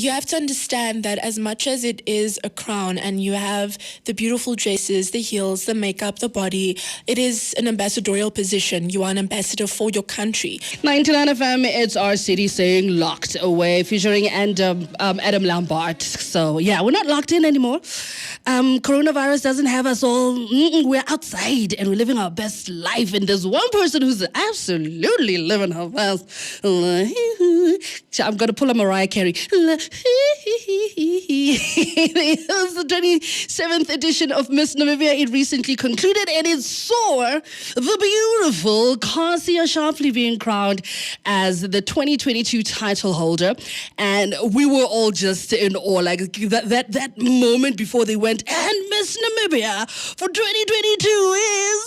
you have to understand that as much as it is a crown and you have the beautiful dresses, the heels, the makeup, the body, it is an ambassadorial position. You are an ambassador for your country. 99 FM, it's our city saying Locked Away, featuring Adam Lambert. So, yeah, we're not locked in anymore. Coronavirus doesn't have us all. We're outside and we're living our best life. And there's one person who's absolutely living her best. I'm going to pull a Mariah Carey. It was the 27th edition of Miss Namibia. It recently concluded and it saw the beautiful Cassia Sharpley being crowned as the 2022 title holder. And we were all just in awe, like that moment before they went, and Miss Namibia for 2022 is...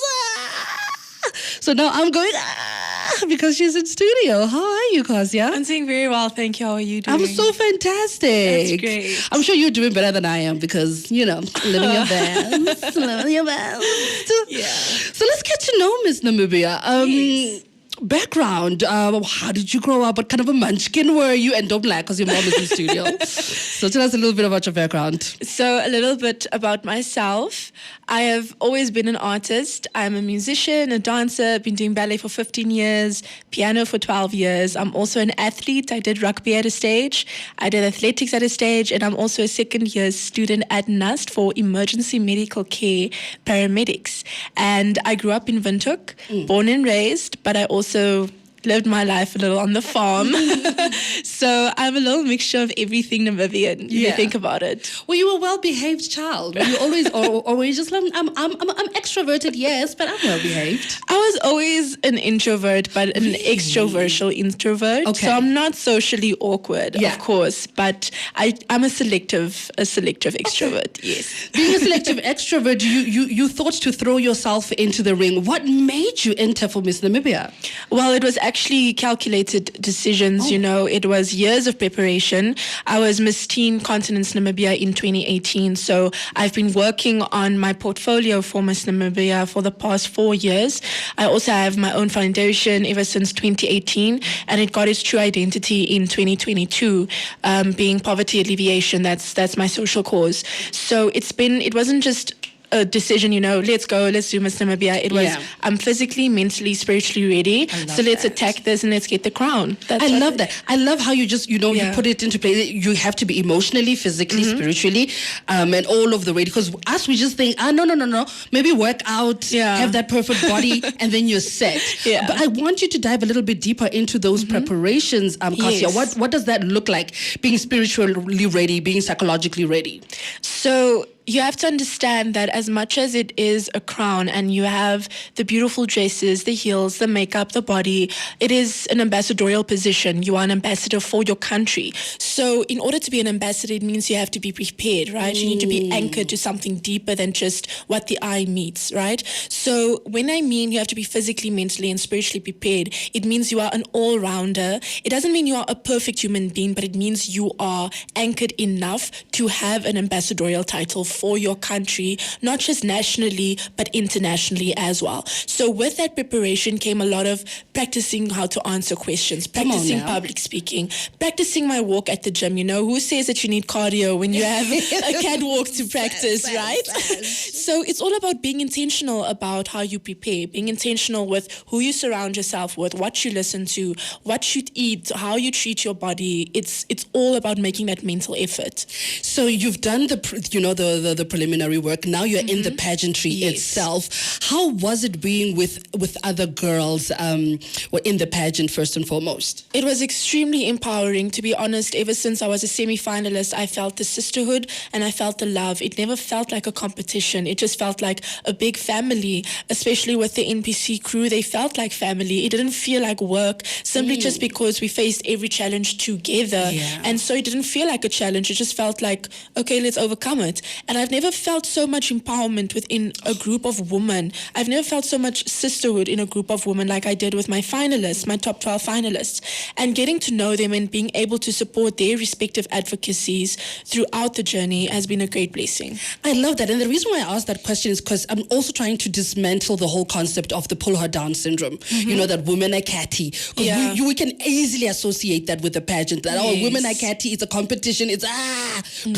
So now I'm going, because she's in studio. How are you, Cassia? I'm doing very well, thank you. How are you doing? I'm so fantastic. That's great. I'm sure you're doing better than I am because, living your best. Living your best. Yeah. So let's get to know Miss Namibia. Yes. Background, how did you grow up? What kind of a munchkin were you? And don't lie, because your mom is in studio. So tell us a little bit about your background. So a little bit about myself. I have always been an artist. I'm a musician, a dancer. I've been doing ballet for 15 years, piano for 12 years. I'm also an athlete. I did rugby at a stage. I did athletics at a stage. And I'm also a second year student at NUST for emergency medical care paramedics. And I grew up in Windhoek, born and raised, but I also lived my life a little on the farm. So I'm a little mixture of everything Namibian, if you think about it. Well, you were a well-behaved child. Were you always, or were you just like, I'm extroverted, yes, but I'm well-behaved? I was always an introvert, but an extroversial introvert. Okay. So I'm not socially awkward, of course, but I'm a selective extrovert, yes. Being a selective extrovert, you thought to throw yourself into the ring. What made you enter for Miss Namibia? Well, it was actually calculated decisions, It was years of preparation. I was Miss Teen Continents Namibia in 2018, so I've been working on my portfolio for Miss Namibia for the past 4 years. I also have my own foundation ever since 2018, and it got its true identity in 2022, being poverty alleviation. That's my social cause. So it wasn't just a decision, let's do Miss Namibia. It was, I'm physically, mentally, spiritually ready. So let's attack this and let's get the crown. I love that. I love how you just, you put it into play. You have to be emotionally, physically, spiritually, and all of the way. Because us, we just think, no. Maybe work out, have that perfect body, and then you're set. Yeah. But I want you to dive a little bit deeper into those preparations, Cassia. Yes. What does that look like? Being spiritually ready, being psychologically ready? So you have to understand that as much as it is a crown and you have the beautiful dresses, the heels, the makeup, the body, it is an ambassadorial position. You are an ambassador for your country. So in order to be an ambassador, it means you have to be prepared, right? You need to be anchored to something deeper than just what the eye meets, right? So when I mean you have to be physically, mentally, and spiritually prepared, it means you are an all-rounder. It doesn't mean you are a perfect human being, but it means you are anchored enough to have an ambassadorial title for your country, not just nationally, but internationally as well. So with that preparation came a lot of practicing how to answer questions, practicing public speaking, practicing my walk at the gym. Who says that you need cardio when you have a catwalk to practice, right? So it's all about being intentional about how you prepare, being intentional with who you surround yourself with, what you listen to, what you eat, how you treat your body. It's all about making that mental effort. So you've done the preliminary work. Now you're in the pageantry itself. How was it being with other girls in the pageant first and foremost? It was extremely empowering, to be honest. Ever since I was a semi-finalist, I felt the sisterhood and I felt the love. It never felt like a competition. It just felt like a big family, especially with the NPC crew. They felt like family. It didn't feel like work, simply just because we faced every challenge together. And so it didn't feel like a challenge. It just felt like, okay, let's overcome it. And And I've never felt so much empowerment within a group of women. I've never felt so much sisterhood in a group of women like I did with my finalists, my top 12 finalists. And getting to know them and being able to support their respective advocacies throughout the journey has been a great blessing. I love that. And the reason why I asked that question is because I'm also trying to dismantle the whole concept of the pull her down syndrome. You know, that women are catty. Because we can easily associate that with the pageant. That, oh, women are catty, it's a competition, it's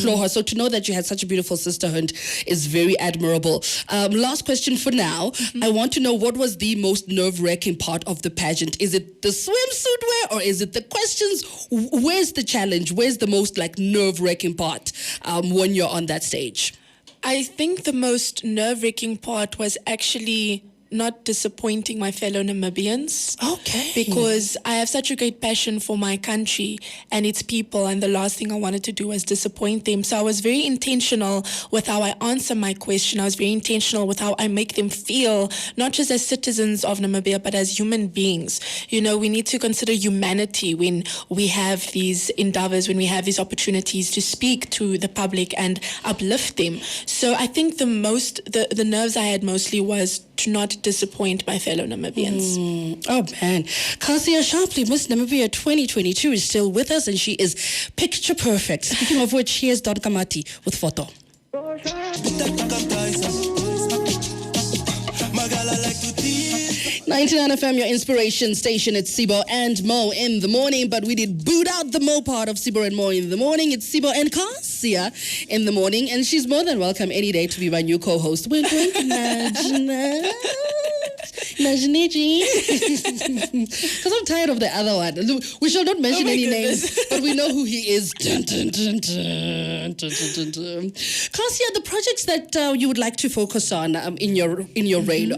claw her. So to know that you had such a beautiful sisterhood is very admirable. Last question for now. I want to know, what was the most nerve-wracking part of the pageant? Is it the swimsuit wear or is it the questions? Where's the challenge? Where's the most like nerve-wracking part when you're on that stage? I think the most nerve-wracking part was actually not disappointing my fellow Namibians. Okay. Because I have such a great passion for my country and its people, and the last thing I wanted to do was disappoint them. So I was very intentional with how I answer my question. I was very intentional with how I make them feel, not just as citizens of Namibia, but as human beings. You know, we need to consider humanity when we have these endeavors, when we have these opportunities to speak to the public and uplift them. So I think the nerves I had mostly was to not disappoint my fellow Namibians. Oh man. Cassia Sharpley, Miss Namibia 2022 is still with us and she is picture perfect. Speaking of which, here's Don Kamati with photo. 99 FM, your inspiration station. It's Sibo and Mo in the morning, but we did boot out the Mo part of Sibo and Mo in the morning. It's Sibo and Cassia in the morning, and she's more than welcome any day to be my new co-host. Wink, wink, nudge, because I'm tired of the other one. We shall not mention any names, but we know who he is. Dun, dun, dun, dun, dun, dun, dun. Cassia, the projects that you would like to focus on in your reign,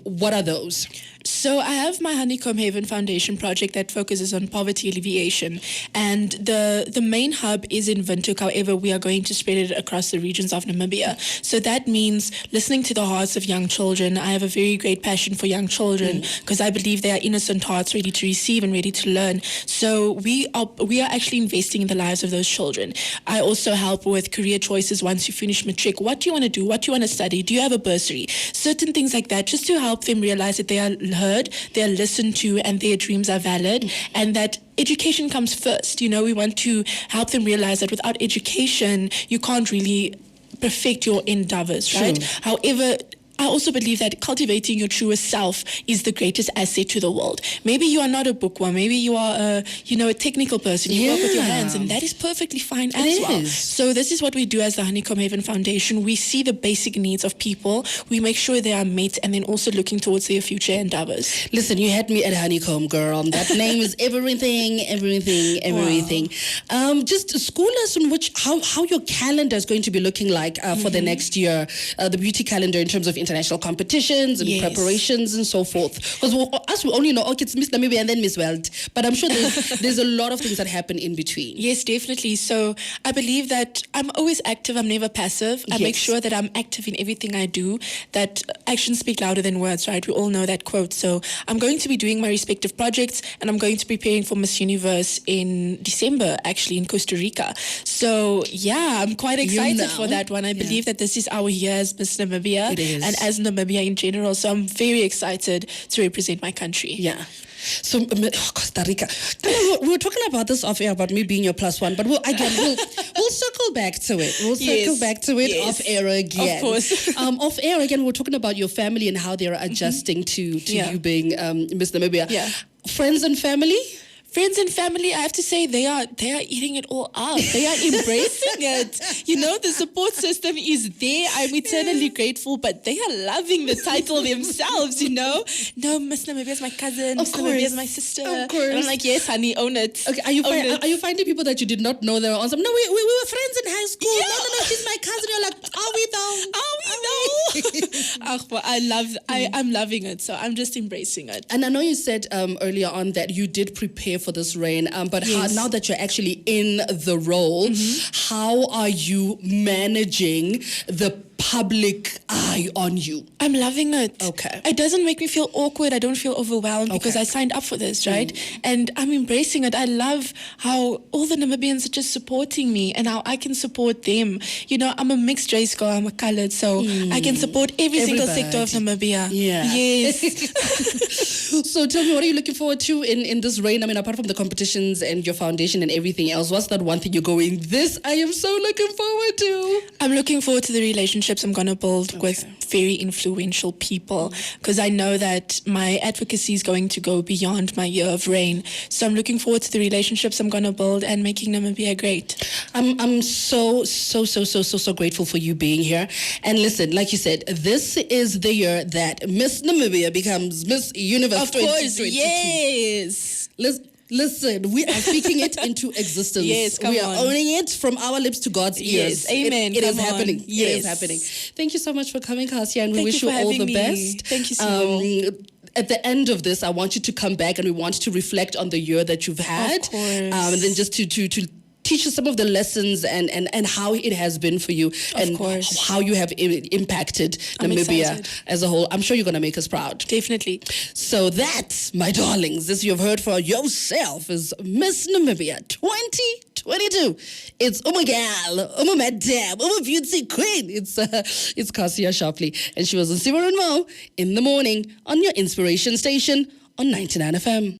what are those? So I have my Honeycomb Haven Foundation project that focuses on poverty alleviation, and the main hub is in Windhoek. However, we are going to spread it across the regions of Namibia. So that means listening to the hearts of young children. I have a very great passion for young children because I believe they are innocent hearts ready to receive and ready to learn. So we are actually investing in the lives of those children. I also help with career choices once you finish matric. What do you want to do? What do you want to study? Do you have a bursary? Certain things like that, just to help them realize that they are heard, they are listened to, and their dreams are valid, and that education comes first. You know, we want to help them realize that without education, you can't really perfect your endeavors, right? However, I also believe that cultivating your truest self is the greatest asset to the world. Maybe you are not a bookworm. Maybe you are a technical person. You work with your hands, and that is perfectly fine as well. So this is what we do as the Honeycomb Haven Foundation. We see the basic needs of people. We make sure they are met, and then also looking towards their future endeavors. Listen, you had me at Honeycomb, girl. That name is everything. Wow. Just school us on how your calendar is going to be looking like for the next year. The beauty calendar in terms of international competitions and preparations and so forth. Because us, we only know, okay, it's Miss Namibia and then Miss World. But I'm sure there's a lot of things that happen in between. Yes, definitely. So I believe that I'm always active. I'm never passive. I make sure that I'm active in everything I do, that actions speak louder than words, right? We all know that quote. So I'm going to be doing my respective projects, and I'm going to be preparing for Miss Universe in December, actually, in Costa Rica. So yeah, I'm quite excited for that one. I believe that this is our year as Miss Namibia. It is. And as Namibia in general. So I'm very excited to represent my country. Yeah. So, Costa Rica. We were talking about this off air, about me being your +1, but we'll circle back to it. We'll circle back to it off air again. Of course. Off air again, we're talking about your family and how they're adjusting to you being Miss Namibia. Yeah. Friends and family? Friends and family, I have to say, they are eating it all up. They are embracing it. You know, the support system is there. I'm eternally grateful, but they are loving the title themselves, you know. No, Miss Namibia is my cousin. Miss Namibia is my sister. Of course. And I'm like, yes, honey, own it. Okay, are you finding people that you did not know they were on some? No, we were friends in high school. Yeah. No, she's my cousin. You're like, are we though? I'm loving it, so I'm just embracing it. And I know you said earlier on that you did prepare for this reign, but now that you're actually in the role, how are you managing the public eye on you? I'm loving it. Okay. It doesn't make me feel awkward. I don't feel overwhelmed because Okay. I signed up for this, right? And I'm embracing it. I love how all the Namibians are just supporting me and how I can support them. You know, I'm a mixed race girl. I'm a colored, so I can support every single sector of Namibia. Yeah. Yes. So tell me, what are you looking forward to in this reign? I mean, apart from the competitions and your foundation and everything else, what's that one thing you're going, this I am so looking forward to? I'm looking forward to the relationships I'm going to build with very influential people because I know that my advocacy is going to go beyond my year of reign. So I'm looking forward to the relationships I'm going to build and making Namibia great. I'm so grateful for you being here. And listen, like you said, this is the year that Miss Namibia becomes Miss Universe Of course, 2022. yes. Listen, we are speaking it into existence. Yes, come we are on. owning it from our lips to God's ears. Yes, amen. It is Come on. happening. It Yes. is happening. Thank you so much for coming, Cassia, and we Thank wish you you for all having the me. best. Thank you, Sibo. At the end of this, I want you to come back and we want to reflect on the year that you've had. Of course. And then just to teach us some of the lessons and how it has been for you and course. how you have impacted I'm Namibia excited. as a whole. I'm sure you're going to make us proud. Definitely. So that, my darlings, as you've heard for yourself, is Miss Namibia 2022. It's gal, madam, beauty queen. It's Cassia Sharpley, and she was on Sibo and Mo in the morning on your inspiration station on 99 FM.